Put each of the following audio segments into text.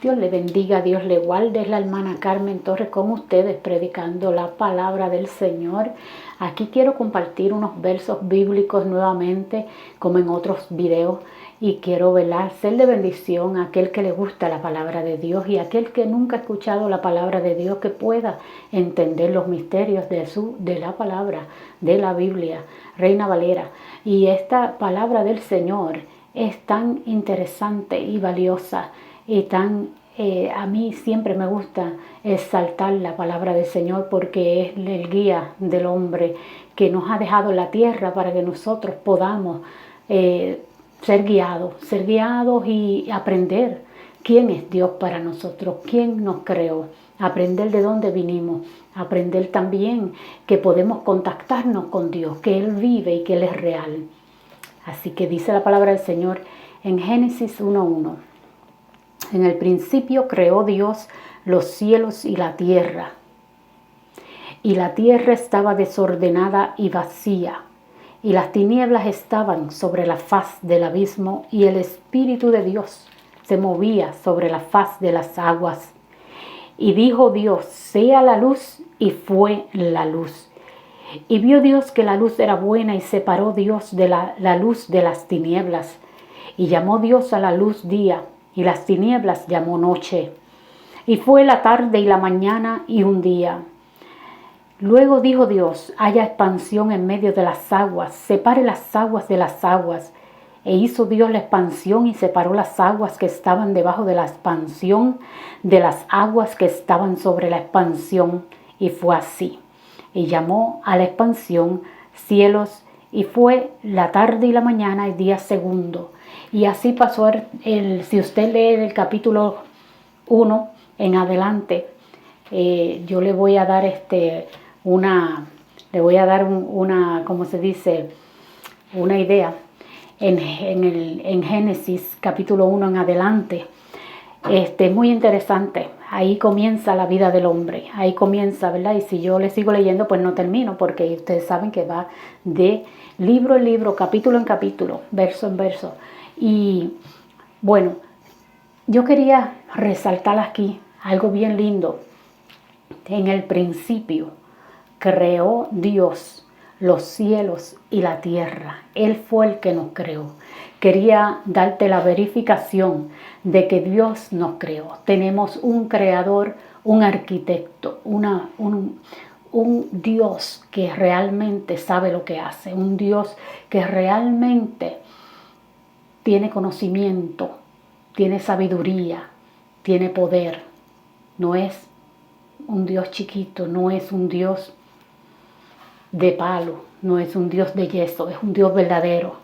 Dios le bendiga, Dios le guarde. Es la hermana Carmen Torres con ustedes predicando la palabra del Señor. Aquí quiero compartir unos versos bíblicos nuevamente, como en otros videos, y quiero ser de bendición a aquel que le gusta la palabra de Dios y a aquel que nunca ha escuchado la palabra de Dios, que pueda entender los misterios de la palabra, de la Biblia, Reina Valera. Y esta palabra del Señor es tan interesante y valiosa y a mí siempre me gusta exaltar la palabra del Señor, porque es el guía del hombre que nos ha dejado en la tierra para que nosotros podamos ser guiados y aprender quién es Dios para nosotros, quién nos creó, aprender de dónde vinimos, aprender también que podemos contactarnos con Dios, que Él vive y que Él es real. Así que dice la palabra del Señor en Génesis 1:1. En el principio creó Dios los cielos y la tierra estaba desordenada y vacía, y las tinieblas estaban sobre la faz del abismo, y el Espíritu de Dios se movía sobre la faz de las aguas. Y dijo Dios: sea la luz, y fue la luz. Y vio Dios que la luz era buena, y separó Dios de la luz de las tinieblas. Y llamó Dios a la luz día, y las tinieblas llamó noche. Y fue la tarde y la mañana y un día. Luego dijo Dios: haya expansión en medio de las aguas, separe las aguas de las aguas. E hizo Dios la expansión y separó las aguas que estaban debajo de la expansión de las aguas que estaban sobre la expansión. Y fue así. Y llamó a la expansión cielos, y fue la tarde y la mañana el día segundo. Y así pasó si usted lee el capítulo 1 en adelante, yo le voy a dar ¿cómo se dice? Una idea. En Génesis capítulo 1 en adelante, es muy interesante. Ahí comienza la vida del hombre, ahí comienza, ¿verdad? Y si yo le sigo leyendo, pues no termino, porque ustedes saben que va de libro en libro, capítulo en capítulo, verso en verso. Y bueno, yo quería resaltar aquí algo bien lindo. En el principio creó Dios los cielos y la tierra. Él fue el que nos creó. Quería darte la verificación de que Dios nos creó. Tenemos un creador, un arquitecto, un Dios que realmente sabe lo que hace, un Dios que realmente tiene conocimiento, tiene sabiduría, tiene poder. No es un Dios chiquito, no es un Dios de palo, no es un Dios de yeso, es un Dios verdadero,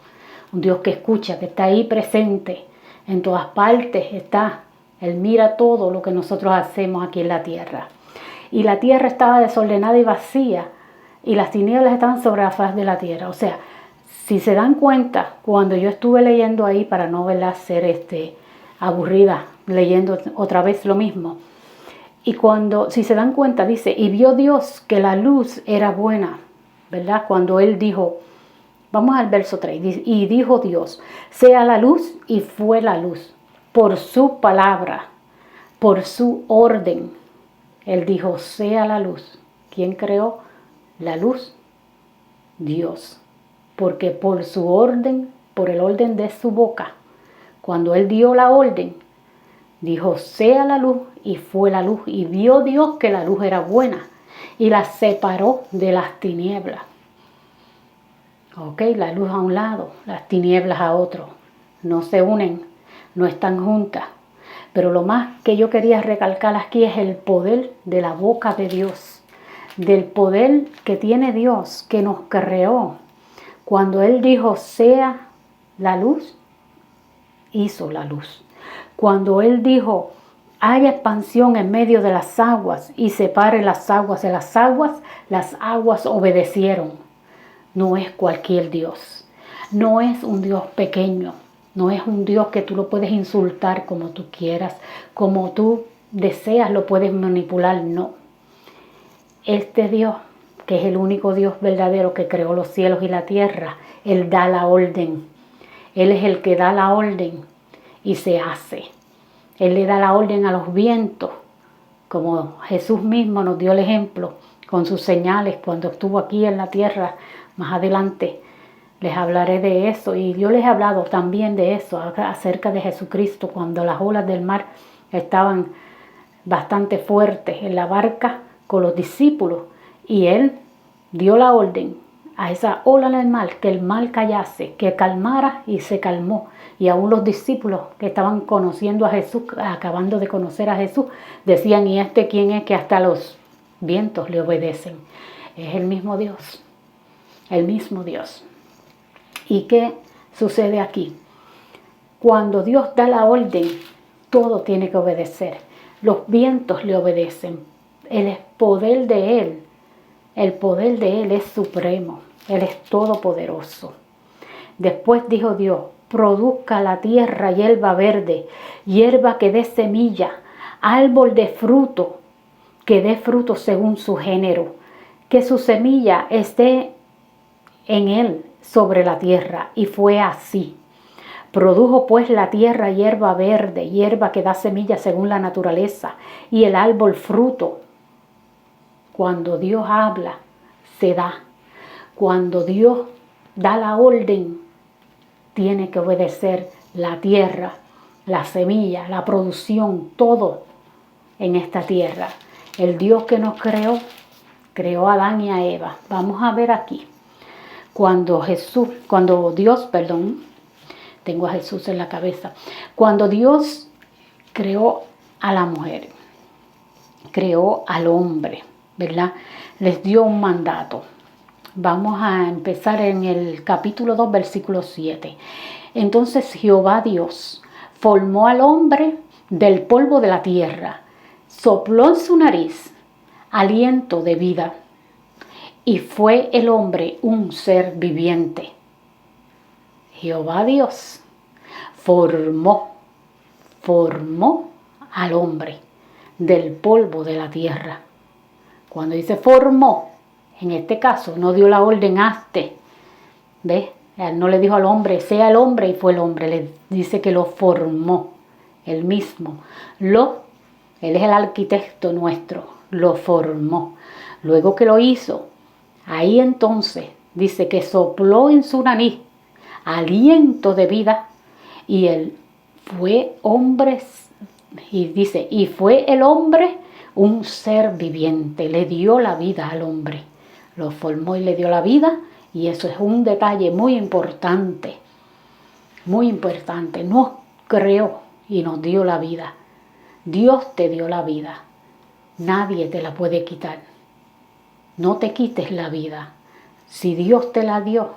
un Dios que escucha, que está ahí presente, en todas partes está. Él mira todo lo que nosotros hacemos aquí en la tierra. Y la tierra estaba desordenada y vacía, y las tinieblas estaban sobre la faz de la tierra. O sea, si se dan cuenta, cuando yo estuve leyendo ahí, para no ser aburrida leyendo otra vez lo mismo, y si se dan cuenta, dice: y vio Dios que la luz era buena, ¿verdad? Cuando Él dijo, vamos al verso 3, y dijo Dios: sea la luz, y fue la luz. Por su palabra, por su orden, Él dijo: sea la luz. ¿Quién creó la luz? Dios. Porque por su orden, por el orden de su boca, cuando Él dio la orden, dijo: sea la luz, y fue la luz. Y vio Dios que la luz era buena, y la separó de las tinieblas. Ok, la luz a un lado, las tinieblas a otro. No se unen, no están juntas. Pero lo más que yo quería recalcar aquí es el poder de la boca de Dios, del poder que tiene Dios, que nos creó. Cuando Él dijo: sea la luz, hizo la luz. Cuando Él dijo: haya expansión en medio de las aguas y separe las aguas de las aguas obedecieron. No es cualquier Dios. No es un Dios pequeño. No es un Dios que tú lo puedes insultar como tú quieras, como tú deseas lo puedes manipular. No. Este Dios, que es el único Dios verdadero que creó los cielos y la tierra, Él da la orden. Él es el que da la orden y se hace. Él le da la orden a los vientos, como Jesús mismo nos dio el ejemplo con sus señales cuando estuvo aquí en la tierra. Más adelante les hablaré de eso, y yo les he hablado también de eso, acerca de Jesucristo, cuando las olas del mar estaban bastante fuertes en la barca con los discípulos, y Él dio la orden a esa ola del mar, que el mar callase, que calmara, y se calmó. Y aún los discípulos que estaban conociendo a Jesús, acabando de conocer a Jesús, decían, ¿y este quién es que hasta los vientos le obedecen? Es el mismo Dios, el mismo Dios. ¿Y qué sucede aquí? Cuando Dios da la orden, todo tiene que obedecer. Los vientos le obedecen. El poder de Él es supremo. Él es todopoderoso. Después dijo Dios, produzca la tierra hierba verde, hierba que dé semilla, árbol de fruto, que dé fruto según su género, que su semilla esté en él sobre la tierra. Y fue así. Produjo pues la tierra hierba verde, hierba que da semilla según la naturaleza, y el árbol fruto. Cuando Dios habla, se da. Cuando Dios da la orden, tiene que obedecer la tierra, la semilla, la producción, todo en esta tierra. El Dios que nos creó a Adán y a Eva. Vamos a ver aquí. Cuando Dios, tengo a Jesús en la cabeza. Cuando Dios creó a la mujer, creó al hombre, ¿verdad? Les dio un mandato. Vamos a empezar en el capítulo 2, versículo 7. Entonces Jehová Dios formó al hombre del polvo de la tierra, sopló en su nariz aliento de vida, y fue el hombre un ser viviente. Jehová Dios formó al hombre del polvo de la tierra. Cuando dice formó, en este caso no dio la orden hazte, ¿ves? Él no le dijo al hombre, sea el hombre, y fue el hombre. Le dice que lo formó, él mismo. Él es el arquitecto nuestro, lo formó. Luego que lo hizo, ahí entonces dice que sopló en su nariz aliento de vida, y él fue hombre, y dice, y fue el hombre un ser viviente. Le dio la vida al hombre, lo formó y le dio la vida. Y eso es un detalle muy importante, muy importante. Nos creó y nos dio la vida. Dios te dio la vida, nadie te la puede quitar. No te quites la vida. Si Dios te la dio,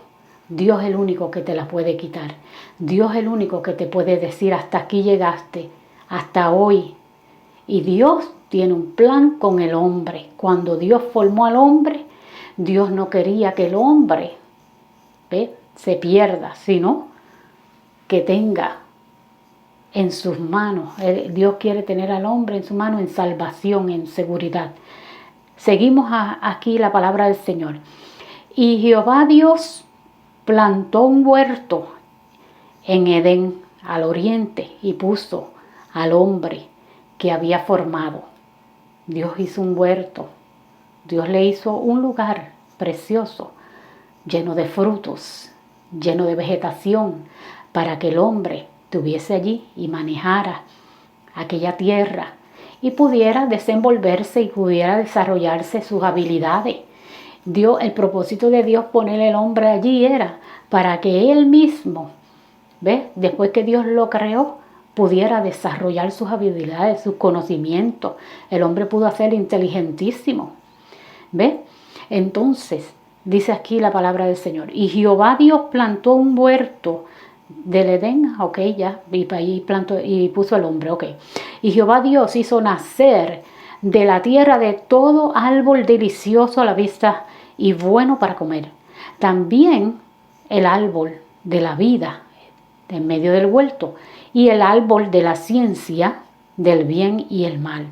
Dios es el único que te la puede quitar. Dios es el único que te puede decir hasta aquí llegaste, hasta hoy. Y Dios tiene un plan con el hombre. Cuando Dios formó al hombre, Dios no quería que el hombre se pierda, sino que tenga en sus manos. Dios quiere tener al hombre en su mano en salvación, en seguridad. Seguimos aquí la palabra del Señor. Y Jehová Dios plantó un huerto en Edén, al oriente, y puso al hombre que había formado. Dios hizo un huerto. Dios le hizo un lugar precioso, lleno de frutos, lleno de vegetación, para que el hombre estuviese allí y manejara aquella tierra y pudiera desenvolverse y pudiera desarrollarse sus habilidades. El propósito de Dios poner el hombre allí era para que él mismo, después que Dios lo creó, pudiera desarrollar sus habilidades, sus conocimientos. El hombre pudo ser inteligentísimo. Entonces, dice aquí la palabra del Señor. Y Jehová Dios plantó un huerto del Edén, y ahí plantó y puso el hombre, Y Jehová Dios hizo nacer de la tierra de todo árbol delicioso a la vista y bueno para comer. También el árbol de la vida en medio del huerto, y el árbol de la ciencia del bien y el mal.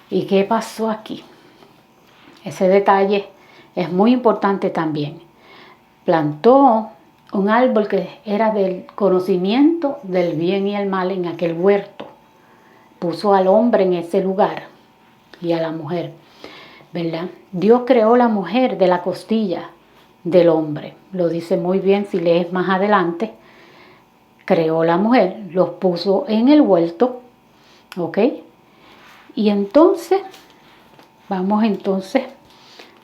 ¿Y qué pasó aquí? Ese detalle es muy importante también. Plantó un árbol que era del conocimiento del bien y el mal en aquel huerto. Puso al hombre en ese lugar y a la mujer, ¿verdad? Dios creó la mujer de la costilla del hombre. Lo dice muy bien si lees más adelante. Creó la mujer, los puso en el huerto, ¿ok? Y entonces, vamos entonces,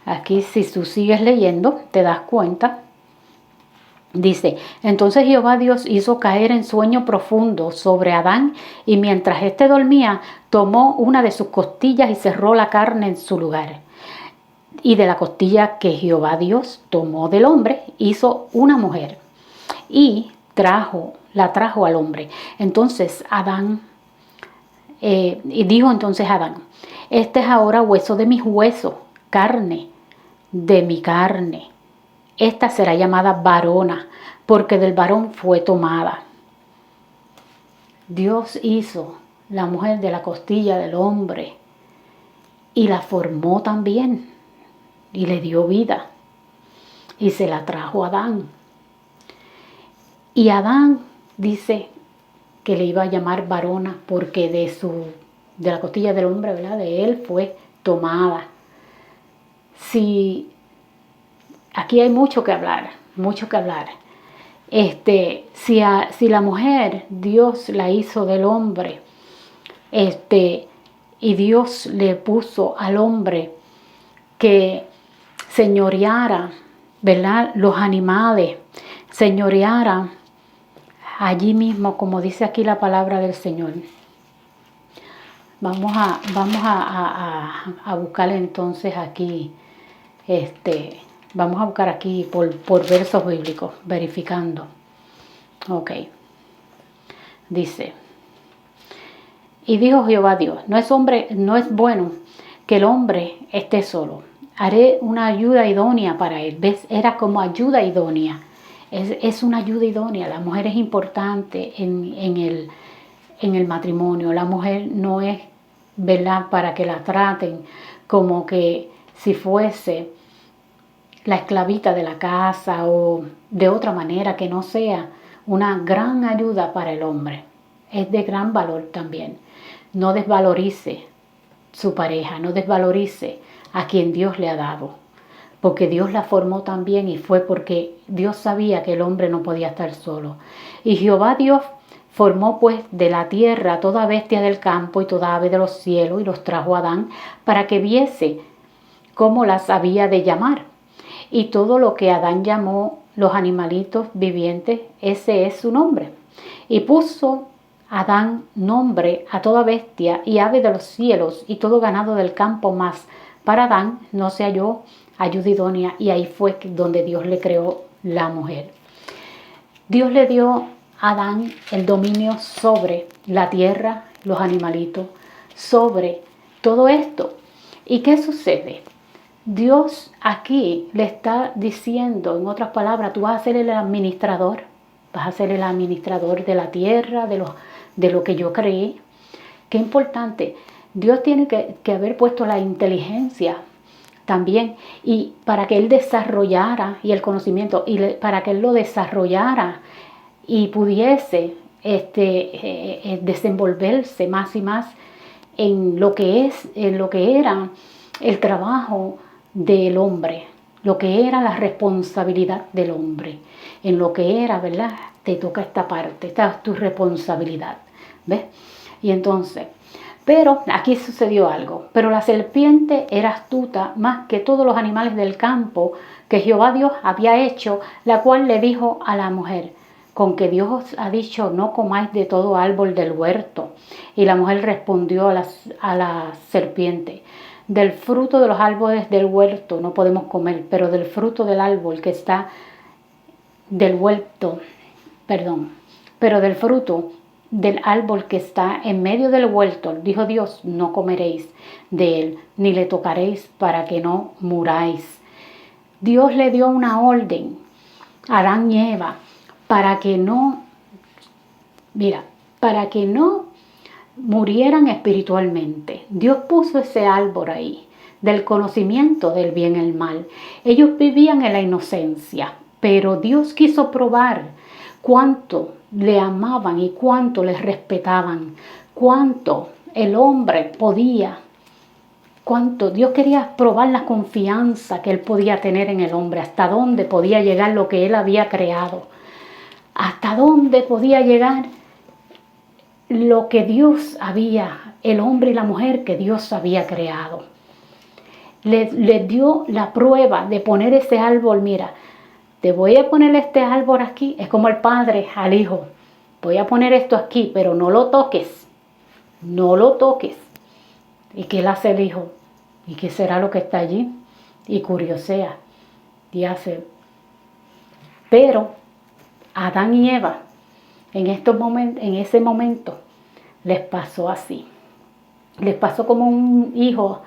aquí si tú sigues leyendo, te das cuenta. Dice, entonces Jehová Dios hizo caer en sueño profundo sobre Adán, y mientras éste dormía, tomó una de sus costillas y cerró la carne en su lugar. Y de la costilla que Jehová Dios tomó del hombre, hizo una mujer y la trajo al hombre. Entonces Adán, y dijo entonces Adán, este es ahora hueso de mis huesos, carne de mi carne. Esta será llamada varona, porque del varón fue tomada. Dios hizo la mujer de la costilla del hombre y la formó también y le dio vida y se la trajo a Adán. Y Adán dice que le iba a llamar varona porque de la costilla del hombre, ¿verdad? De él fue tomada. Aquí hay mucho que hablar, mucho que hablar. Si la mujer, Dios la hizo del hombre, y Dios le puso al hombre que señoreara, ¿verdad? Los animales, señoreara allí mismo, como dice aquí la palabra del Señor. Vamos a buscar entonces aquí, vamos a buscar aquí por versos bíblicos, verificando. Ok. Dice, y dijo Jehová Dios, no es bueno que el hombre esté solo. Haré una ayuda idónea para él. ¿Ves? Era como ayuda idónea. Es una ayuda idónea. La mujer es importante en el matrimonio. La mujer no es, ¿verdad?, para que la traten como que si fuese la esclavita de la casa o de otra manera que no sea una gran ayuda para el hombre. Es de gran valor también. No desvalorice su pareja, no desvalorice a quien Dios le ha dado, porque Dios la formó también y fue porque Dios sabía que el hombre no podía estar solo. Y Jehová Dios formó pues de la tierra toda bestia del campo y toda ave de los cielos y los trajo a Adán para que viese cómo las había de llamar. Y todo lo que Adán llamó los animalitos vivientes, ese es su nombre. Y puso Adán nombre a toda bestia y ave de los cielos y todo ganado del campo, más para Adán no se halló ayuda idónea, y ahí fue donde Dios le creó la mujer. Dios le dio a Adán el dominio sobre la tierra, los animalitos, sobre todo esto. ¿Y qué sucede? Dios aquí le está diciendo, en otras palabras, tú vas a ser el administrador, vas a ser el administrador de la tierra, de lo que yo creé. Qué importante. Dios tiene que haber puesto la inteligencia también, y para que Él desarrollara, y el conocimiento, y para que Él lo desarrollara y pudiese desenvolverse más y más en lo que era el trabajo del hombre, lo que era la responsabilidad del hombre, en lo que era, ¿verdad? Te toca esta parte, esta es tu responsabilidad, ¿ves? Y entonces, pero aquí sucedió algo. Pero la serpiente era astuta más que todos los animales del campo que Jehová Dios había hecho, la cual le dijo a la mujer, con que Dios os ha dicho, no comáis de todo árbol del huerto. Y la mujer respondió a la serpiente, del fruto de los árboles del huerto no podemos comer, pero del fruto del árbol que está del huerto, pero del fruto del árbol que está en medio del huerto, dijo Dios, no comeréis de él, ni le tocaréis para que no muráis. Dios le dio una orden a Adán y Eva para que no murieran espiritualmente. Dios puso ese árbol ahí, del conocimiento del bien y el mal. Ellos vivían en la inocencia, pero Dios quiso probar cuánto le amaban y cuánto les respetaban, cuánto el hombre podía, cuánto Dios quería probar la confianza que él podía tener en el hombre, hasta dónde podía llegar lo que él había creado, hasta dónde podía llegar lo que Dios había, el hombre y la mujer que Dios había creado. Les dio la prueba de poner ese árbol. Mira, te voy a poner este árbol aquí. Es como el padre al hijo. Voy a poner esto aquí, pero no lo toques. No lo toques. ¿Y qué le hace el hijo? ¿Y qué será lo que está allí? Y curiosea. Y hace. Pero Adán y Eva, en ese momento, les pasó así. Les pasó como un hijo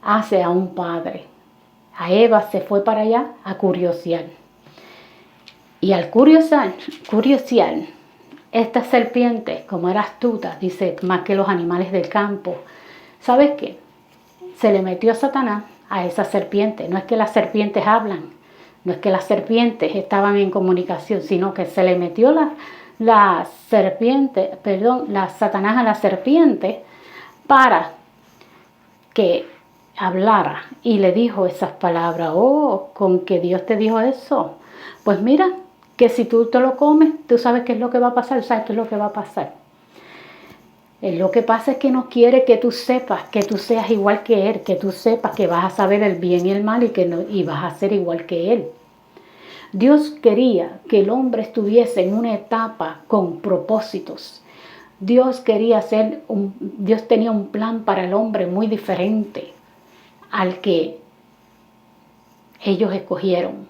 hace a un padre. A Eva se fue para allá a curiosear. Y al curiosear, esta serpiente, como era astuta, dice, más que los animales del campo, ¿sabes qué? Se le metió a Satanás a esa serpiente. No es que las serpientes hablan, no es que las serpientes estaban en comunicación, sino que se le metió Satanás a la serpiente para que hablara y le dijo esas palabras. Oh, ¿con que Dios te dijo eso? Pues mira, que si tú te lo comes, tú sabes qué es lo que va a pasar. ¿Sabes qué es lo que va a pasar? Lo que pasa es que no quiere que tú sepas que tú seas igual que Él, que tú sepas que vas a saber el bien y el mal y vas a ser igual que Él. Dios quería que el hombre estuviese en una etapa con propósitos. Dios tenía un plan para el hombre muy diferente al que ellos escogieron.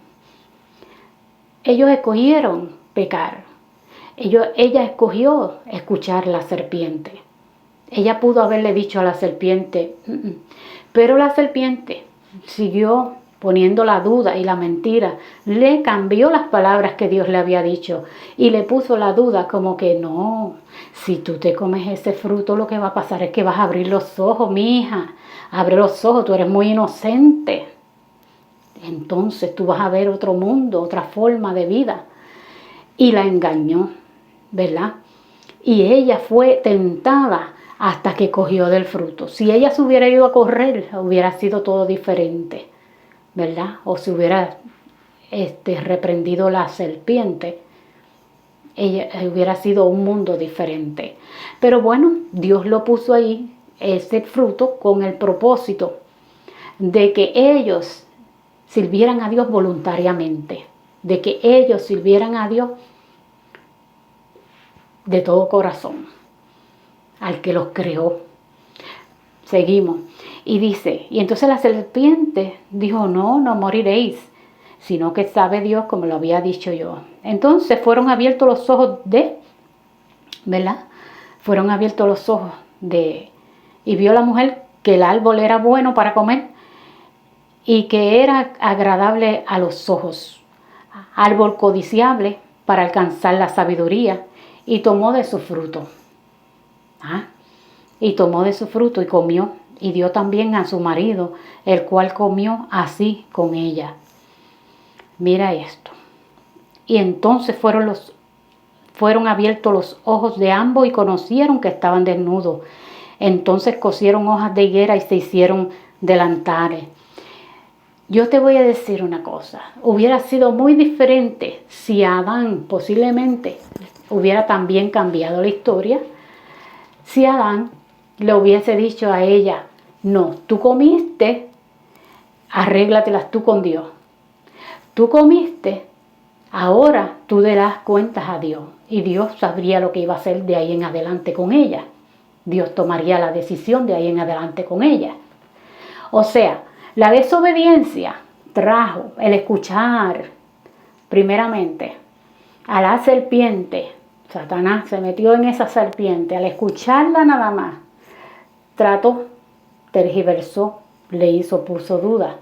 Ellos escogieron pecar. Ella escogió escuchar la serpiente. Ella pudo haberle dicho a la serpiente, pero la serpiente siguió poniendo la duda y la mentira. Le cambió las palabras que Dios le había dicho y le puso la duda como que no, si tú te comes ese fruto lo que va a pasar es que vas a abrir los ojos, mi hija. Abre los ojos, tú eres muy inocente. Entonces tú vas a ver otro mundo, otra forma de vida. Y la engañó, ¿verdad? Y ella fue tentada hasta que cogió del fruto. Si ella se hubiera ido a correr, hubiera sido todo diferente, ¿verdad? O si hubiera reprendido la serpiente, hubiera sido un mundo diferente. Pero bueno, Dios lo puso ahí, ese fruto, con el propósito de que ellos sirvieran a Dios voluntariamente, de que ellos sirvieran a Dios de todo corazón, al que los creó. Seguimos. Y dice, y entonces la serpiente dijo, no moriréis, sino que sabe Dios como lo había dicho yo. Entonces fueron abiertos los ojos ¿verdad? Fueron abiertos los ojos y vio la mujer que el árbol era bueno para comer y que era agradable a los ojos, árbol codiciable para alcanzar la sabiduría, y tomó de su fruto. Y tomó de su fruto y comió, y dio también a su marido, el cual comió así con ella. Mira esto. Y entonces fueron abiertos los ojos de ambos y conocieron que estaban desnudos. Entonces cosieron hojas de higuera y se hicieron delantares. Yo te voy a decir una cosa, hubiera sido muy diferente si Adán posiblemente hubiera también cambiado la historia, si Adán le hubiese dicho a ella, no, tú comiste, arréglatelas tú con Dios. Tú comiste, ahora tú darás cuentas a Dios y Dios sabría lo que iba a hacer de ahí en adelante con ella. Dios tomaría la decisión de ahí en adelante con ella. O sea, la desobediencia trajo el escuchar primeramente a la serpiente. Satanás se metió en esa serpiente. Al escucharla nada más, tergiversó, puso duda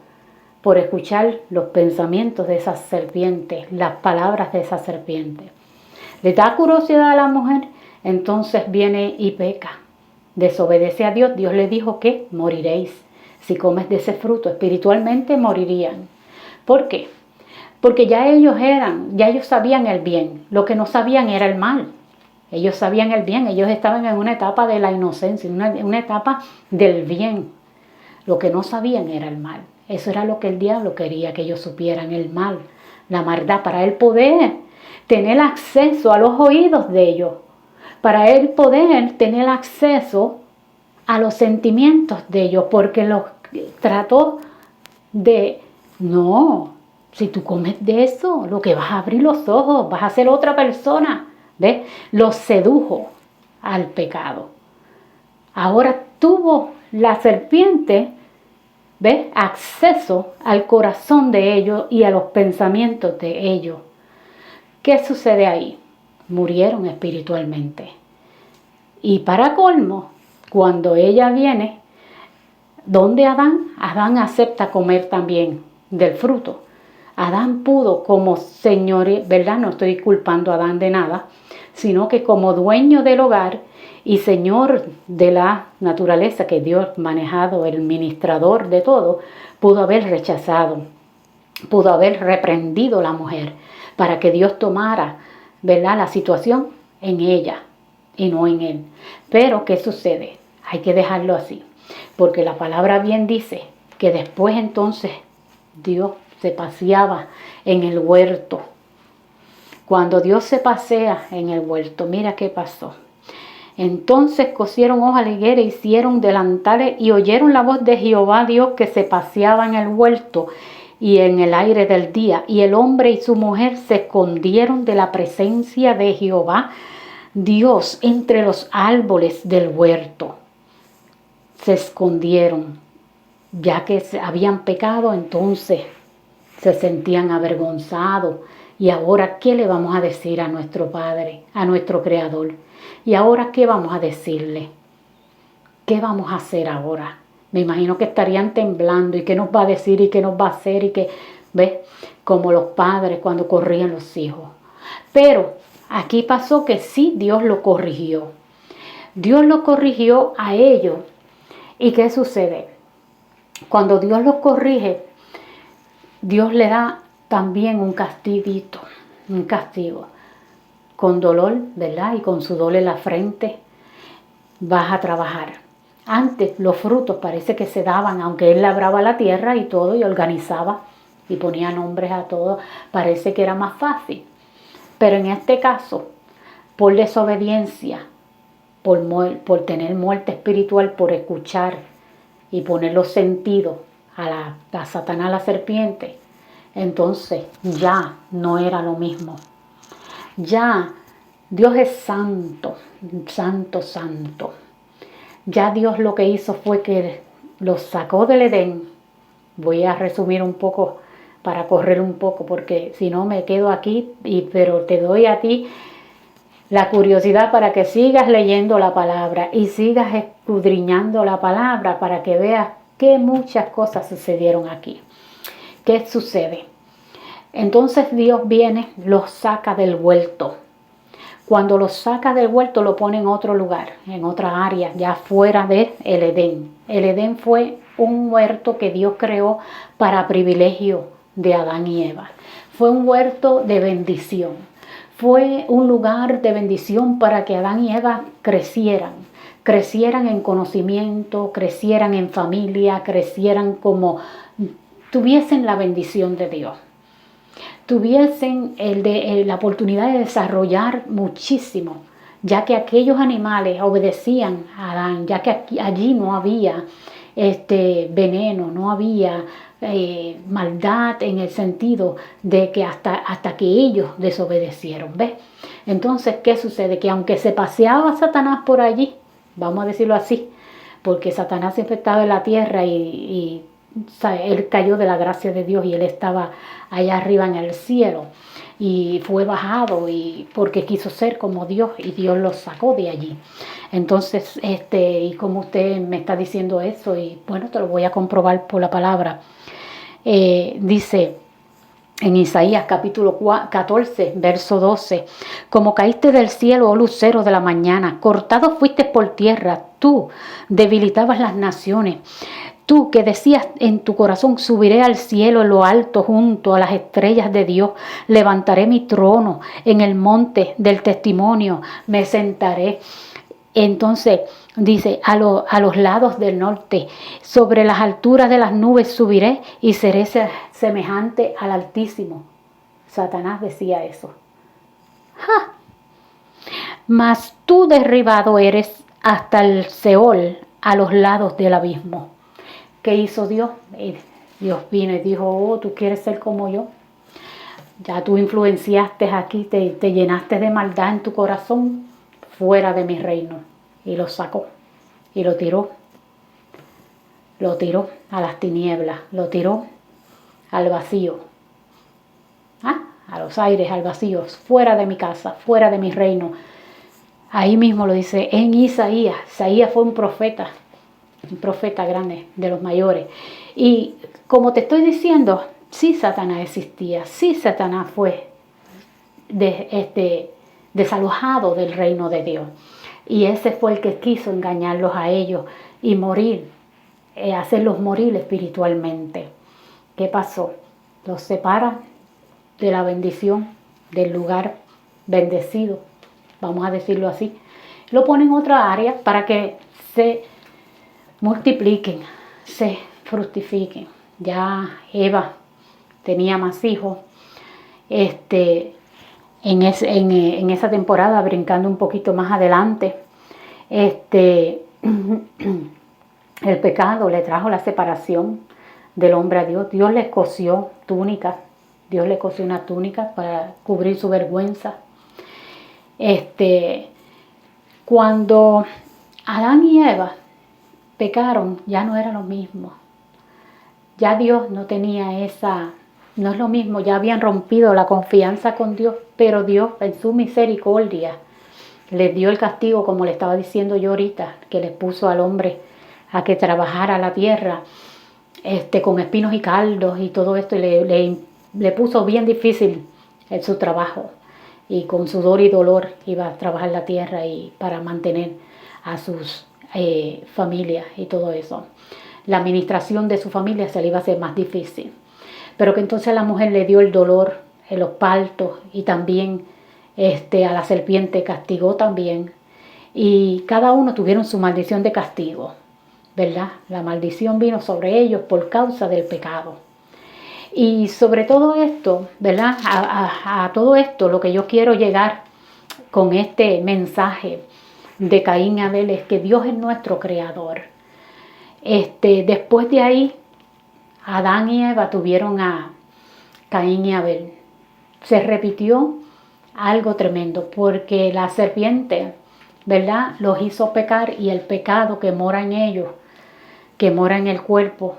por escuchar los pensamientos de esa serpiente, las palabras de esa serpiente. Le da curiosidad a la mujer, entonces viene y peca. Desobedece a Dios. Dios le dijo que moriréis. Si comes de ese fruto, espiritualmente morirían. ¿Por qué? porque ya ellos sabían el bien, lo que no sabían era el mal. Ellos sabían el bien, ellos estaban en una etapa de la inocencia, una etapa del bien. Lo que no sabían era el mal. Eso era lo que el diablo quería que ellos supieran, el mal, la maldad, para él poder tener acceso a los oídos de ellos, para él poder tener acceso a los sentimientos de ellos, porque los trató de, no, si tú comes de eso, lo que vas a abrir los ojos, vas a ser otra persona. ¿Ves? Los sedujo al pecado. Ahora tuvo la serpiente, ¿ves?, acceso al corazón de ellos y a los pensamientos de ellos. ¿Qué sucede ahí? Murieron espiritualmente. Y para colmo, cuando ella viene, ¿dónde Adán? Adán acepta comer también del fruto. Adán pudo como señor, ¿verdad? No estoy culpando a Adán de nada, sino que como dueño del hogar y señor de la naturaleza, que Dios manejado, el ministrador de todo, pudo haber rechazado, pudo haber reprendido a la mujer para que Dios tomara, ¿verdad?, la situación en ella y no en él. Pero ¿qué sucede? Hay que dejarlo así, porque la palabra bien dice que después entonces Dios se paseaba en el huerto. Cuando Dios se pasea en el huerto, mira qué pasó. Entonces cosieron hojas de higuera, hicieron delantales y oyeron la voz de Jehová Dios que se paseaba en el huerto y en el aire del día. Y el hombre y su mujer se escondieron de la presencia de Jehová Dios entre los árboles del huerto. Se escondieron, ya que habían pecado, entonces se sentían avergonzados. Y ahora, ¿qué le vamos a decir a nuestro Padre, a nuestro Creador? Y ahora, ¿qué vamos a decirle? ¿Qué vamos a hacer ahora? Me imagino que estarían temblando. ¿Y qué nos va a decir? ¿Y qué nos va a hacer? Y que, ¿ves? Como los padres cuando corrían los hijos. Pero aquí pasó que sí, Dios lo corrigió. Dios lo corrigió a ellos. ¿Y qué sucede? Cuando Dios los corrige, Dios le da también un castiguito, un castigo. Con dolor, ¿verdad? Y con sudor en la frente vas a trabajar. Antes los frutos parece que se daban, aunque él labraba la tierra y todo y organizaba y ponía nombres a todo, parece que era más fácil. Pero en este caso, por desobediencia, por tener muerte espiritual, por escuchar y poner los sentidos a Satanás, la serpiente, entonces ya no era lo mismo. Ya Dios es santo, santo, santo. Ya Dios lo que hizo fue que los sacó del Edén. Voy a resumir un poco para correr un poco, porque si no me quedo aquí, pero te doy a ti la curiosidad para que sigas leyendo la palabra y sigas escudriñando la palabra para que veas que muchas cosas sucedieron aquí. ¿Qué sucede? Entonces Dios viene, los saca del huerto. Cuando los saca del huerto lo pone en otro lugar, en otra área, ya fuera del Edén. El Edén fue un huerto que Dios creó para privilegio de Adán y Eva. Fue un huerto de bendición. Fue un lugar de bendición para que Adán y Eva crecieran en conocimiento, crecieran en familia, crecieran como tuviesen la bendición de Dios. Tuviesen la oportunidad de desarrollar muchísimo, ya que aquellos animales obedecían a Adán, ya que allí no había veneno, no había maldad en el sentido de que hasta que ellos desobedecieron, ¿ves? Entonces, ¿qué sucede? Que aunque se paseaba Satanás por allí, vamos a decirlo así, porque Satanás siempre estaba en la tierra y él cayó de la gracia de Dios y él estaba allá arriba en el cielo y fue bajado y porque quiso ser como Dios y Dios lo sacó de allí. Entonces, y como usted me está diciendo eso, y bueno, te lo voy a comprobar por la palabra, dice en Isaías capítulo 14, verso 12, como caíste del cielo, oh lucero de la mañana, cortado fuiste por tierra, tú debilitabas las naciones. Tú que decías en tu corazón, subiré al cielo en lo alto junto a las estrellas de Dios, levantaré mi trono en el monte del testimonio, me sentaré. Entonces dice, a los lados del norte, sobre las alturas de las nubes subiré y seré semejante al Altísimo. Satanás decía eso. ¡Ja! Mas tú derribado eres hasta el Seol, a los lados del abismo. ¿Qué hizo Dios? Dios vino y dijo, oh, ¿tú quieres ser como yo? Ya tú influenciaste aquí, te llenaste de maldad en tu corazón, fuera de mi reino. Y lo sacó y lo tiró a las tinieblas, lo tiró al vacío, a los aires, al vacío, fuera de mi casa, fuera de mi reino. Ahí mismo lo dice en Isaías. Isaías fue un profeta grande, de los mayores. Y como te estoy diciendo, sí Satanás existía, sí Satanás fue desalojado del reino de Dios. Y ese fue el que quiso engañarlos a ellos y morir, hacerlos morir espiritualmente. ¿Qué pasó? Los separa de la bendición, del lugar bendecido, vamos a decirlo así. Lo pone en otra área para que se multipliquen, se fructifiquen. Ya Eva tenía más hijos. En esa temporada, brincando un poquito más adelante, el pecado le trajo la separación del hombre a Dios. Dios le cosió túnicas. Dios le cosió una túnica para cubrir su vergüenza. Cuando Adán y Eva pecaron, ya no era lo mismo. Ya Dios no tenía no es lo mismo, ya habían rompido la confianza con Dios, pero Dios en su misericordia les dio el castigo, como le estaba diciendo yo ahorita, que les puso al hombre a que trabajara la tierra, con espinos y caldos y todo esto, y le puso bien difícil su trabajo, y con sudor y dolor iba a trabajar la tierra y para mantener a sus familias y todo eso. La administración de su familia se le iba a hacer más difícil. Pero que entonces a la mujer le dio el dolor en los partos y también a la serpiente castigó también. Y cada uno tuvieron su maldición de castigo, ¿verdad? La maldición vino sobre ellos por causa del pecado. Y sobre todo esto, ¿verdad? A todo esto, lo que yo quiero llegar con este mensaje de Caín y Abel es que Dios es nuestro creador. Después de ahí, Adán y Eva tuvieron a Caín y Abel. Se repitió algo tremendo porque la serpiente, ¿verdad?, los hizo pecar, y el pecado que mora en ellos, que mora en el cuerpo,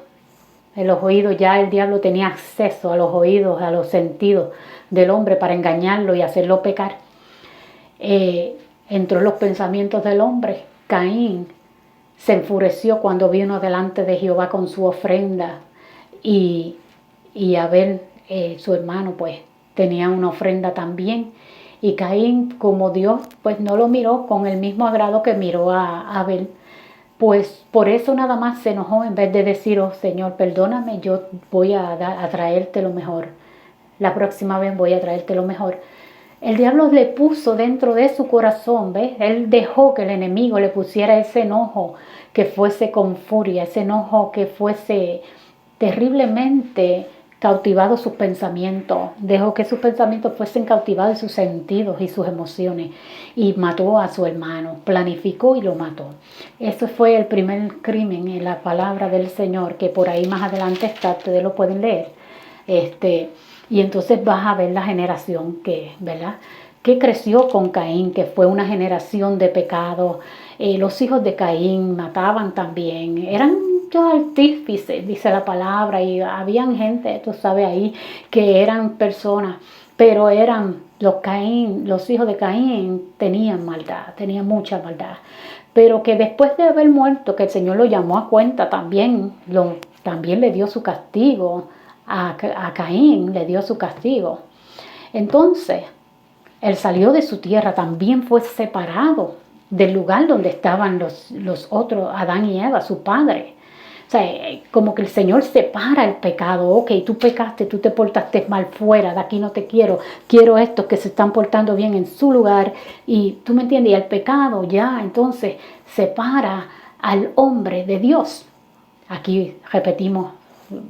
en los oídos, ya el diablo tenía acceso a los oídos, a los sentidos del hombre para engañarlo y hacerlo pecar. Entró en los pensamientos del hombre. Caín se enfureció cuando vino delante de Jehová con su ofrenda, y Abel, su hermano, pues tenía una ofrenda también. Y Caín, como Dios pues no lo miró con el mismo agrado que miró a Abel, pues por eso nada más se enojó, en vez de decir, oh Señor, perdóname, yo voy a traerte lo mejor. La próxima vez voy a traerte lo mejor. El diablo le puso dentro de su corazón, ¿ves? Él dejó que el enemigo le pusiera ese enojo que fuese con furia, ese enojo que fuese terriblemente cautivado sus pensamientos. Dejó que sus pensamientos fuesen cautivados sus sentidos y sus emociones, y mató a su hermano, planificó y lo mató. Eso fue el primer crimen en la palabra del Señor, que por ahí más adelante está, ustedes lo pueden leer. Y entonces vas a ver la generación ¿verdad?, que creció con Caín, que fue una generación de pecado. Los hijos de Caín mataban también, eran muchos artífices, dice la palabra, y habían gente, tú sabes, ahí que eran personas, pero eran los hijos de Caín tenían maldad, tenían mucha maldad, pero que después de haber muerto, que el Señor lo llamó a cuenta también, también le dio su castigo. A Caín le dio su castigo. Entonces, él salió de su tierra, también fue separado del lugar donde estaban los otros, Adán y Eva, su padre. O sea, como que el Señor separa el pecado. Ok, tú pecaste, tú te portaste mal, fuera, de aquí no te quiero. Quiero estos que se están portando bien en su lugar. Y tú me entiendes, y el pecado ya entonces separa al hombre de Dios. Aquí repetimos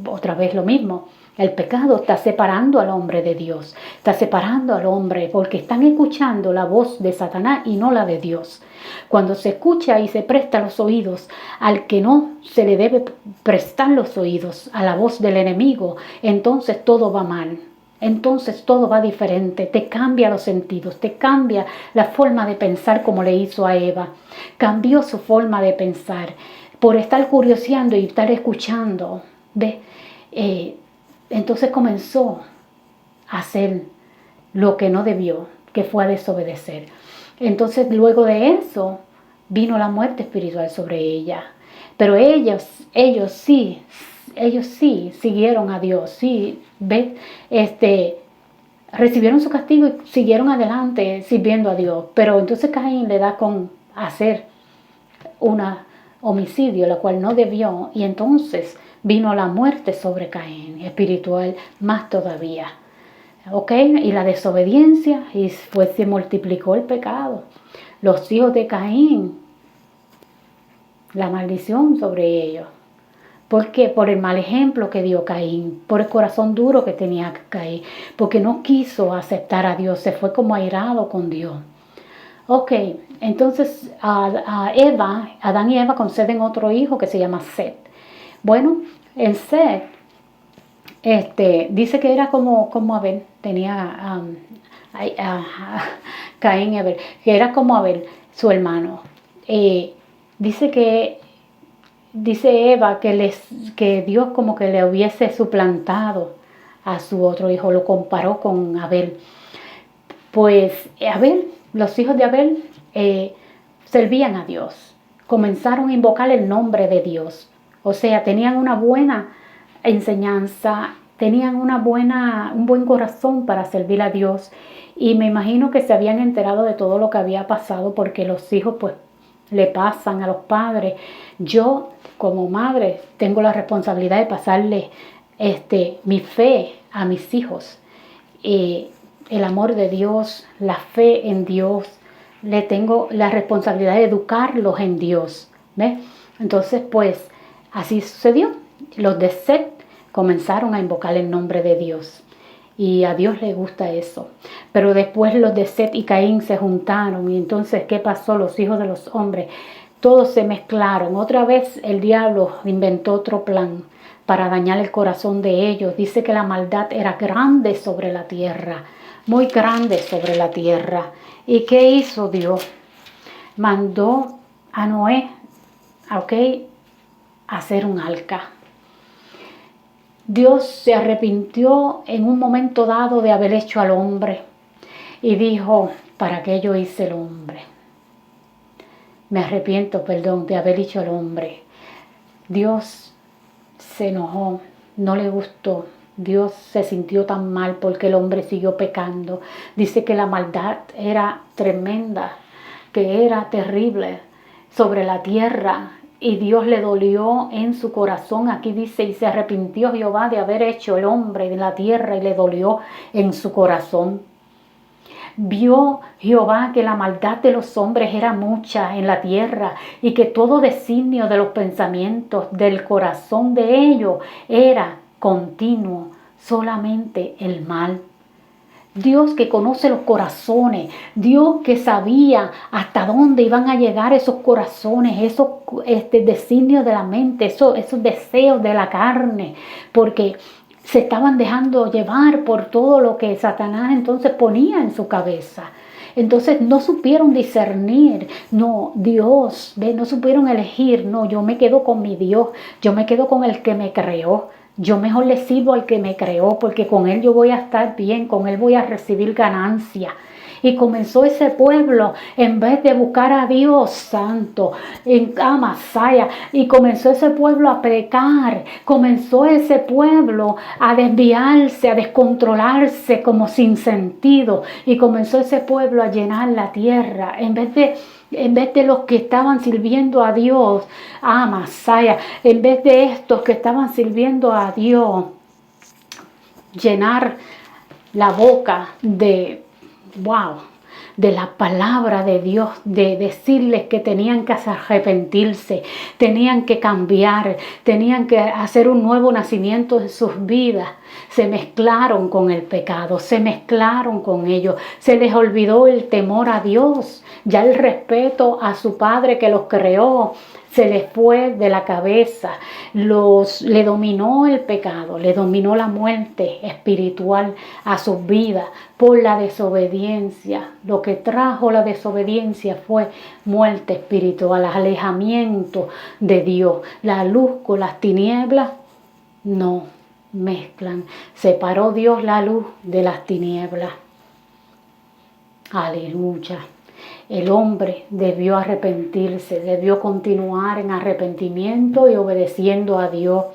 otra vez lo mismo. El pecado está separando al hombre de Dios, está separando al hombre porque están escuchando la voz de Satanás y no la de Dios. Cuando se escucha y se presta los oídos al que no se le debe prestar los oídos, a la voz del enemigo, entonces todo va mal. Entonces todo va diferente, te cambia los sentidos, te cambia la forma de pensar como le hizo a Eva. Cambió su forma de pensar por estar curioseando y estar escuchando. ¿Ves? Entonces comenzó a hacer lo que no debió, que fue a desobedecer. Entonces luego de eso vino la muerte espiritual sobre ella. Pero ellos sí siguieron a Dios, sí, ¿ves? Recibieron su castigo y siguieron adelante sirviendo a Dios. Pero entonces Caín le da con hacer un homicidio, la cual no debió, y entonces vino la muerte sobre Caín, espiritual más todavía. ¿Ok? Y la desobediencia, y pues se multiplicó el pecado. Los hijos de Caín, la maldición sobre ellos. ¿Por qué? Por el mal ejemplo que dio Caín, por el corazón duro que tenía Caín, porque no quiso aceptar a Dios, se fue como airado con Dios. Ok, entonces Adán y Eva conceden otro hijo que se llama Set. Bueno, en Set, dice que era como Abel, tenía Caín y Abel, que era como Abel, su hermano. Dice Eva que Dios como que le hubiese suplantado a su otro hijo, lo comparó con Abel. Pues los hijos de Abel servían a Dios, comenzaron a invocar el nombre de Dios, o sea, tenían una buena enseñanza, tenían un buen corazón para servir a Dios, y me imagino que se habían enterado de todo lo que había pasado, porque los hijos pues le pasan a los padres. Yo como madre tengo la responsabilidad de pasarle mi fe a mis hijos, el amor de Dios, la fe en Dios. Le tengo la responsabilidad de educarlos en Dios. ¿Ves? Entonces pues así sucedió. Los de Set comenzaron a invocar el nombre de Dios. Y a Dios le gusta eso. Pero después los de Set y Caín se juntaron. Y entonces, ¿qué pasó? Los hijos de los hombres, todos se mezclaron. Otra vez el diablo inventó otro plan para dañar el corazón de ellos. Dice que la maldad era grande sobre la tierra. Muy grande sobre la tierra. ¿Y qué hizo Dios? Mandó a Noé, a hacer un arca. Dios se arrepintió en un momento dado de haber hecho al hombre y dijo, ¿para qué yo hice el hombre? Me arrepiento, de haber hecho al hombre. Dios se enojó, no le gustó. Dios se sintió tan mal porque el hombre siguió pecando. Dice que la maldad era tremenda, que era terrible sobre la tierra. Y Dios le dolió en su corazón. Aquí dice, y se arrepintió Jehová de haber hecho el hombre en la tierra, y le dolió en su corazón. Vio Jehová que la maldad de los hombres era mucha en la tierra, y que todo designio de los pensamientos del corazón de ellos era continuo, solamente el mal. Dios que conoce los corazones, Dios que sabía hasta dónde iban a llegar esos corazones, esos designios de la mente, esos deseos de la carne, porque se estaban dejando llevar por todo lo que Satanás entonces ponía en su cabeza. Entonces no supieron discernir, no, Dios, no supieron elegir, no, yo me quedo con mi Dios, yo me quedo con el que me creó. Yo mejor le sirvo al que me creó, porque con él yo voy a estar bien, con él voy a recibir ganancia. Y comenzó ese pueblo, en vez de buscar a Dios santo, en Amasaya, y comenzó ese pueblo a pecar, comenzó ese pueblo a desviarse, a descontrolarse como sin sentido, y comenzó ese pueblo a llenar la tierra, en vez de los que estaban sirviendo a Dios, Amasaya, en vez de estos que estaban sirviendo a Dios, llenar la boca de la palabra de Dios, de decirles que tenían que arrepentirse, tenían que cambiar, tenían que hacer un nuevo nacimiento en sus vidas. Se mezclaron con el pecado, se mezclaron con ellos, se les olvidó el temor a Dios, ya el respeto a su Padre que los creó se les fue de la cabeza, le dominó el pecado, le dominó la muerte espiritual a sus vidas por la desobediencia. Lo que trajo la desobediencia fue muerte espiritual, alejamiento de Dios. La luz con las tinieblas no mezclan. Separó Dios la luz de las tinieblas. Aleluya. El hombre debió arrepentirse, debió continuar en arrepentimiento y obedeciendo a Dios.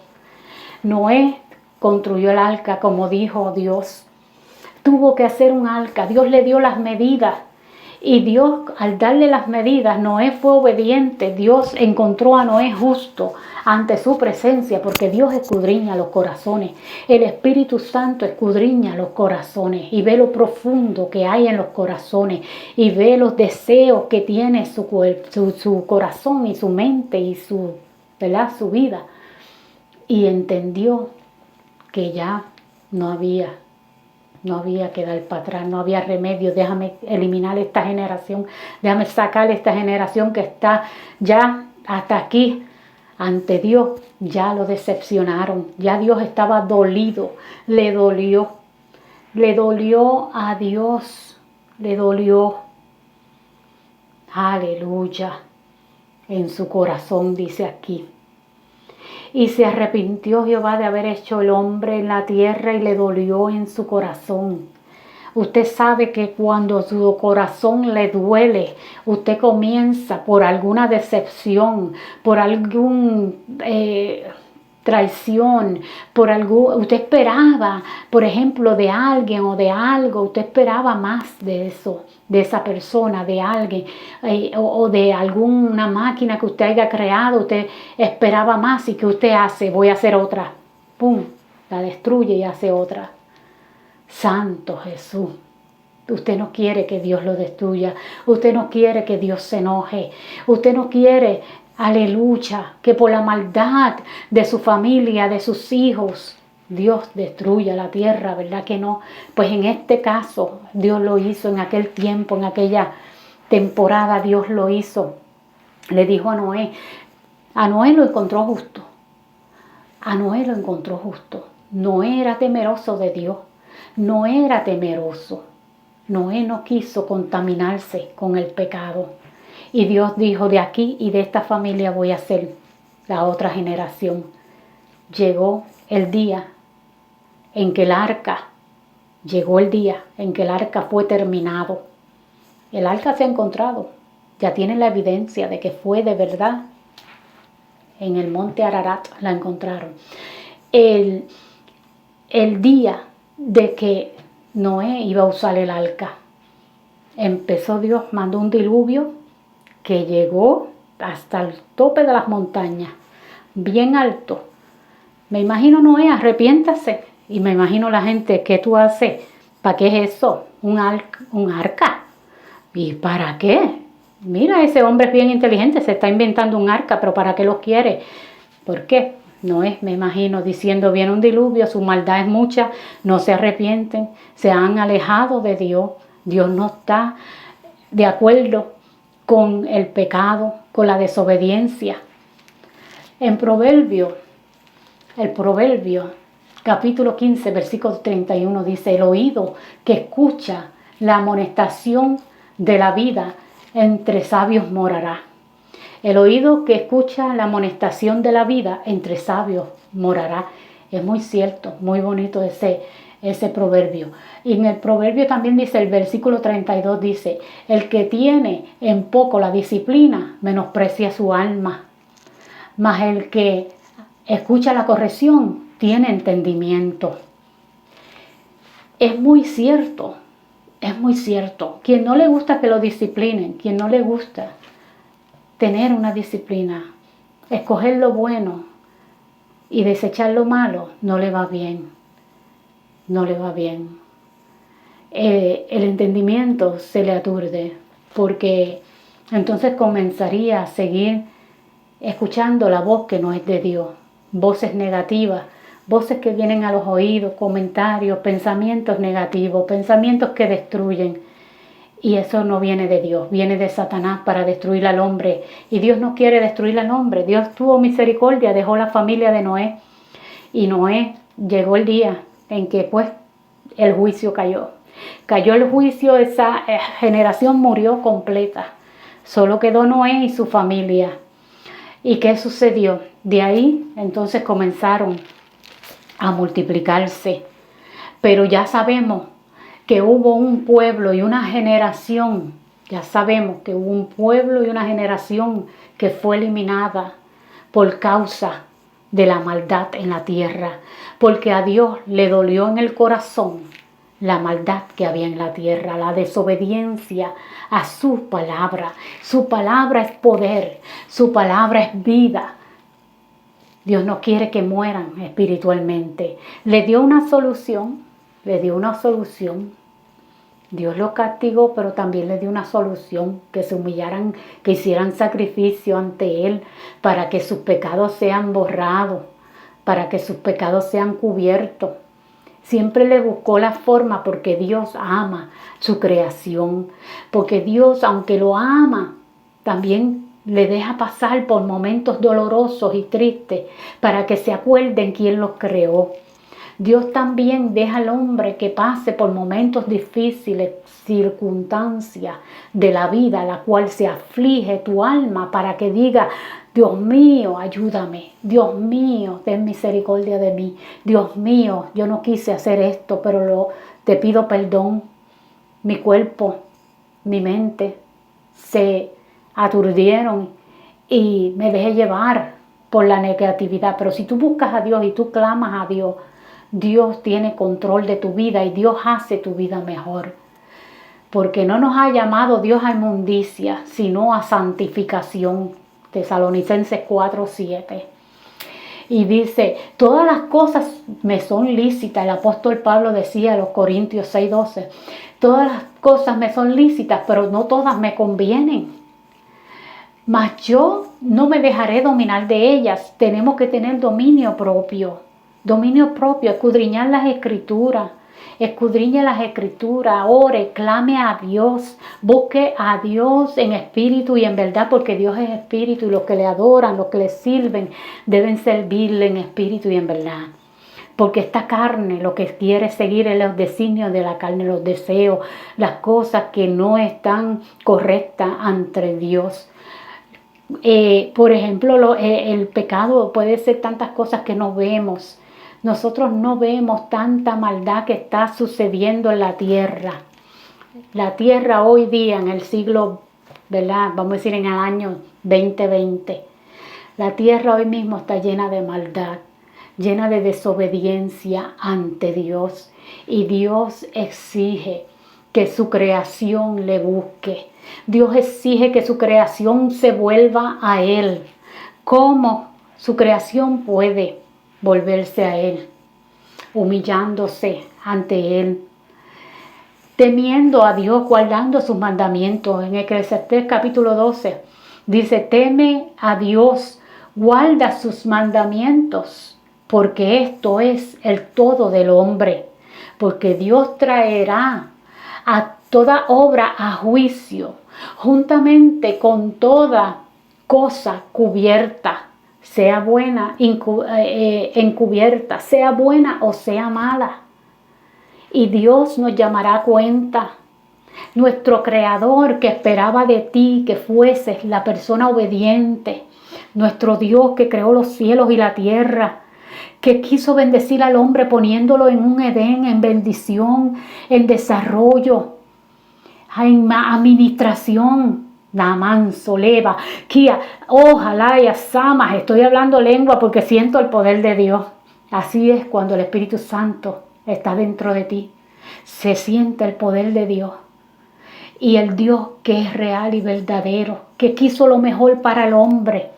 Noé construyó el arca como dijo Dios. Tuvo que hacer un arca. Dios le dio las medidas. Y Dios, al darle las medidas, Noé fue obediente. Dios encontró a Noé justo ante su presencia, porque Dios escudriña los corazones. El Espíritu Santo escudriña los corazones y ve lo profundo que hay en los corazones y ve los deseos que tiene su corazón y su mente y su vida. Y entendió que ya no había que dar para atrás, no había remedio. Déjame eliminar esta generación, déjame sacar esta generación que está ya hasta aquí ante Dios. Ya lo decepcionaron, ya Dios estaba dolido, le dolió a Dios, le dolió, aleluya, en su corazón, dice aquí. Y se arrepintió Jehová de haber hecho el hombre en la tierra y le dolió en su corazón. Usted sabe que cuando su corazón le duele, usted comienza por alguna decepción, por algún traición, usted esperaba, por ejemplo, de alguien o de algo, usted esperaba más de eso, de esa persona, de alguien, o de alguna máquina que usted haya creado, usted esperaba más. ¿Y qué usted hace? Voy a hacer otra. ¡Pum! La destruye y hace otra. Santo Jesús. Usted no quiere que Dios lo destruya. Usted no quiere que Dios se enoje. Usted no quiere, aleluya, que por la maldad de su familia, de sus hijos, Dios destruya la tierra, ¿verdad que no? Pues en este caso, Dios lo hizo en aquel tiempo, en aquella temporada, Dios lo hizo. Le dijo a Noé lo encontró justo. A Noé lo encontró justo. Noé era temeroso de Dios. Noé era temeroso. Noé no quiso contaminarse con el pecado. Y Dios dijo, de aquí y de esta familia voy a hacer la otra generación. Llegó el día en que el arca fue terminado. El arca se ha encontrado. Ya tienen la evidencia de que fue de verdad. En el monte Ararat la encontraron. El día de que Noé iba a usar el arca, empezó Dios, mandó un diluvio que llegó hasta el tope de las montañas, bien alto. Me imagino Noé, arrepiéntase. Y me imagino la gente, ¿qué tú haces? ¿Para qué es eso? ¿Un arca? ¿Y para qué? Mira, ese hombre es bien inteligente, se está inventando un arca, pero ¿para qué lo quiere? ¿Por qué? Noé, me imagino, diciendo, viene un diluvio, su maldad es mucha, no se arrepienten, se han alejado de Dios. Dios no está de acuerdo con el pecado, con la desobediencia. En el Proverbio, capítulo 15, versículo 31, dice, el oído que escucha la amonestación de la vida, entre sabios morará. El oído que escucha la amonestación de la vida, entre sabios morará. Es muy cierto, muy bonito ese ese proverbio. Y en el proverbio también dice, el versículo 32 dice, el que tiene en poco la disciplina, menosprecia su alma. Mas el que escucha la corrección, tiene entendimiento. Es muy cierto, es muy cierto. Quien no le gusta que lo disciplinen, quien no le gusta tener una disciplina, escoger lo bueno y desechar lo malo, no le va bien. No le va bien. El entendimiento se le aturde, porque entonces comenzaría a seguir escuchando la voz que no es de Dios, voces negativas, voces que vienen a los oídos, comentarios, pensamientos negativos, pensamientos que destruyen. Y eso no viene de Dios, viene de Satanás para destruir al hombre. Y Dios no quiere destruir al hombre. Dios tuvo misericordia, dejó la familia de Noé. Y Noé, llegó el día en que pues el juicio cayó. Cayó el juicio, esa generación murió completa. Solo quedó Noé y su familia. ¿Y qué sucedió? De ahí entonces comenzaron a multiplicarse. Pero ya sabemos que hubo un pueblo y una generación, ya sabemos que hubo un pueblo y una generación que fue eliminada por causa de la maldad en la tierra, porque a Dios le dolió en el corazón la maldad que había en la tierra, la desobediencia a su palabra. Su palabra es poder, su palabra es vida. Dios no quiere que mueran espiritualmente. Le dio una solución, Dios los castigó, pero también le dio una solución, que se humillaran, que hicieran sacrificio ante Él para que sus pecados sean borrados, para que sus pecados sean cubiertos. Siempre le buscó la forma porque Dios ama su creación, porque Dios, aunque lo ama, también le deja pasar por momentos dolorosos y tristes para que se acuerden quién los creó. Dios también deja al hombre que pase por momentos difíciles, circunstancias de la vida, la cual se aflige tu alma para que diga, Dios mío, ayúdame. Dios mío, ten misericordia de mí. Dios mío, yo no quise hacer esto, pero te pido perdón. Mi cuerpo, mi mente se aturdieron y me dejé llevar por la negatividad. Pero si tú buscas a Dios y tú clamas a Dios, Dios tiene control de tu vida y Dios hace tu vida mejor. Porque no nos ha llamado Dios a inmundicia, sino a santificación. Tesalonicenses 4:7. Y dice, todas las cosas me son lícitas. El apóstol Pablo decía a los Corintios 6:12, todas las cosas me son lícitas, pero no todas me convienen. Mas yo no me dejaré dominar de ellas. Tenemos que tener dominio propio, escudriñar las escrituras. Escudriñe las escrituras, ore, clame a Dios, busque a Dios en espíritu y en verdad, porque Dios es espíritu y los que le adoran, los que le sirven, deben servirle en espíritu y en verdad. Porque esta carne lo que quiere seguir es los designios de la carne, los deseos, las cosas que no están correctas ante Dios. Por ejemplo, el pecado puede ser tantas cosas que no vemos. Nosotros no vemos tanta maldad que está sucediendo en la tierra. La tierra hoy día, en el siglo, ¿verdad? Vamos a decir en el año 2020. La tierra hoy mismo está llena de maldad, llena de desobediencia ante Dios. Y Dios exige que su creación le busque. Dios exige que su creación se vuelva a Él. ¿Cómo su creación puede volverse a Él? Humillándose ante Él, temiendo a Dios, guardando sus mandamientos. En Eclesiastés capítulo 12 dice, teme a Dios, guarda sus mandamientos, porque esto es el todo del hombre. Porque Dios traerá a toda obra a juicio, juntamente con toda cosa cubierta, sea buena, encubierta, sea buena o sea mala. Y Dios nos llamará a cuenta. Nuestro Creador, que esperaba de ti que fueses la persona obediente. Nuestro Dios que creó los cielos y la tierra. que quiso bendecir al hombre poniéndolo en un Edén, en bendición, en desarrollo, en administración. Naman, Soleva, Kia, ojalá y Asamas, estoy hablando lengua porque siento el poder de Dios. Así es cuando el Espíritu Santo está dentro de ti. Se siente el poder de Dios. Y el Dios que es real y verdadero, que quiso lo mejor para el hombre,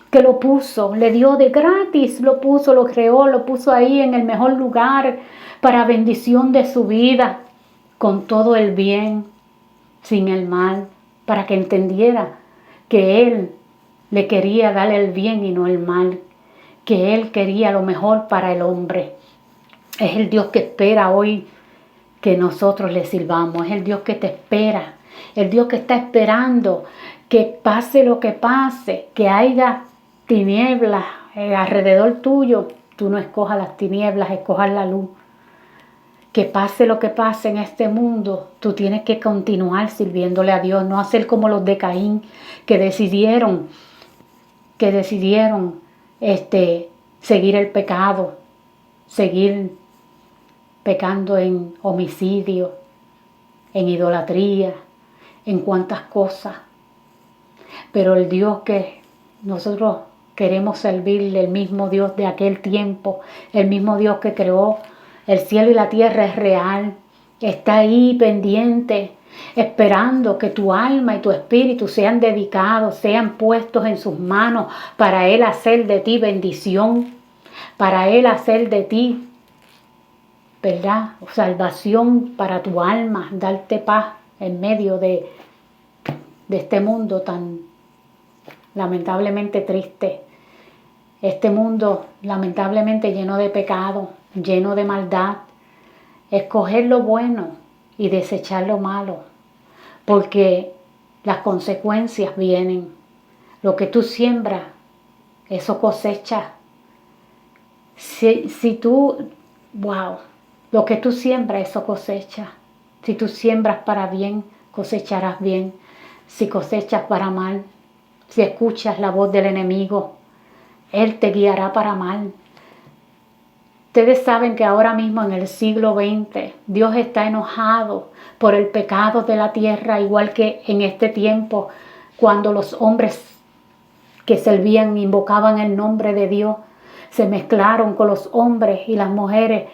que lo puso, le dio de gratis, lo puso, lo creó, lo puso ahí en el mejor lugar para bendición de su vida, con todo el bien, sin el mal, para que entendiera que Él le quería dar el bien y no el mal, que Él quería lo mejor para el hombre. Es el Dios que espera hoy que nosotros le sirvamos, es el Dios que te espera, el Dios que está esperando que pase lo que pase, que haya tinieblas alrededor tuyo, tú no escojas las tinieblas, escojas la luz. Que pase lo que pase en este mundo, tú tienes que continuar sirviéndole a Dios, no hacer como los de Caín que decidieron seguir el pecado, seguir pecando en homicidio, en idolatría, en cuantas cosas. Pero el Dios que nosotros queremos servirle, el mismo Dios de aquel tiempo, el mismo Dios que creó el cielo y la tierra, es real, está ahí pendiente, esperando que tu alma y tu espíritu sean dedicados, sean puestos en sus manos para Él hacer de ti bendición, para Él hacer de ti, ¿verdad?, salvación para tu alma, darte paz en medio de este mundo tan lamentablemente triste, este mundo lamentablemente lleno de pecado, lleno de maldad. Escoger lo bueno y desechar lo malo, porque las consecuencias vienen. Lo que tú siembras, eso cosechas. Lo que tú siembras, eso cosecha. Si tú siembras para bien, cosecharás bien. Si cosechas para mal, si escuchas la voz del enemigo, Él te guiará para mal. Ustedes saben que ahora mismo en el siglo XX, Dios está enojado por el pecado de la tierra, igual que en este tiempo, cuando los hombres que servían, invocaban el nombre de Dios, se mezclaron con los hombres y las mujeres